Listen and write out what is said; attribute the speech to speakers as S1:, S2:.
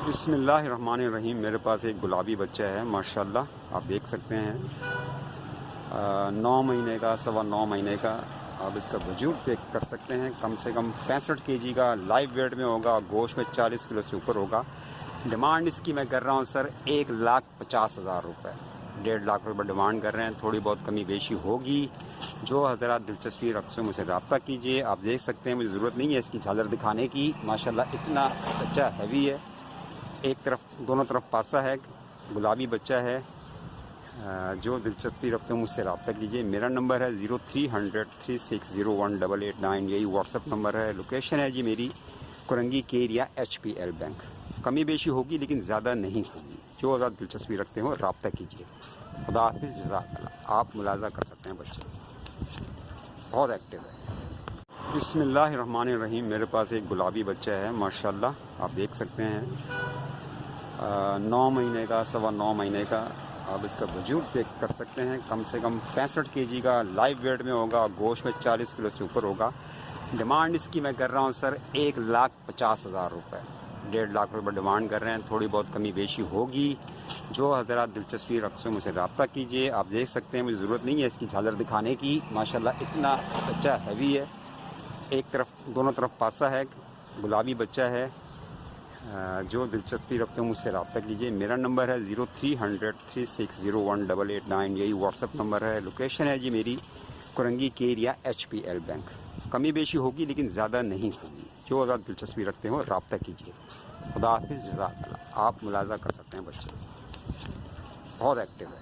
S1: बिस्मिल्लाहिर्रहमानिर्रहीम। मेरे पास एक गुलाबी बच्चा है माशाल्लाह, आप देख सकते हैं। 9 महीने का, 9.25 महीने का। आप इसका वजूद चेक कर सकते हैं। कम से कम 65 kg का लाइव वेट में होगा, गोश्त में 40 किलो से ऊपर होगा। डिमांड इसकी मैं कर रहा हूँ सर 1,50,000 रुपये। 1.5 लाख रुपये डिमांड कर रहे हैं। थोड़ी बहुत कमी बेशी होगी। जो हज़रात दिलचस्पी रखते हैं मुझसे रब्ता कीजिए। आप देख सकते हैं, मुझे ज़रूरत नहीं है इसकी झालर दिखाने की। माशाल्लाह इतना बच्चा हैवी है। एक तरफ, दोनों तरफ पासा है, गुलाबी बच्चा है। जो दिलचस्पी रखते हो मुझसे रब्ता कीजिए। मेरा नंबर है 030036018889। यही व्हाट्सअप नंबर है। लोकेशन है जी मेरी कुरंगी के एरिया HPL बैंक। कमी बेशी होगी लेकिन ज़्यादा नहीं होगी। जो ज़्यादा दिलचस्पी रखते हो रब्ता कीजिए। खुदा हाफिज़, जज़ाकल्लाह। आप मुलाज़ा कर सकते हैं, बच्चे बहुत एक्टिव है। बिस्मिल्लाहिर्रहमानिर्रहीम। मेरे पास एक गुलाबी बच्चा है माशाल्लाह, आप देख सकते हैं। 9 महीने का, 9.25 महीने का। आप इसका वजूद चेक कर सकते हैं। कम से कम 65 kg का लाइव वेट में होगा, गोश्त में 40 किलो से ऊपर होगा। डिमांड इसकी मैं कर रहा हूँ सर 1,50,000 रुपये। 1.5 लाख रुपये डिमांड कर रहे हैं। थोड़ी बहुत कमी बेशी होगी। जो हज़रात दिलचस्पी रखते हो मुझसे रब्ता कीजिए। आप देख सकते हैं, मुझे ज़रूरत नहीं है इसकी झालर दिखाने की। माशाल्लाह इतना बच्चा हैवी है। एक तरफ, दोनों तरफ पासा है, गुलाबी बच्चा है। जो दिलचस्पी रखते हो मुझसे रब्ता कीजिए। मेरा नंबर है 030036018889। यही व्हाट्सअप नंबर है। लोकेशन है जी मेरी कुरंगी के एरिया HPL बैंक। कमी बेशी होगी लेकिन ज़्यादा नहीं होगी। जो ज़्यादा दिलचस्पी रखते हो रब्ता कीजिए। खुदा हाफिज़, जज़ाकल्लाह। आप मुलाज़ा कर सकते हैं, बच्चे बहुत एक्टिव है।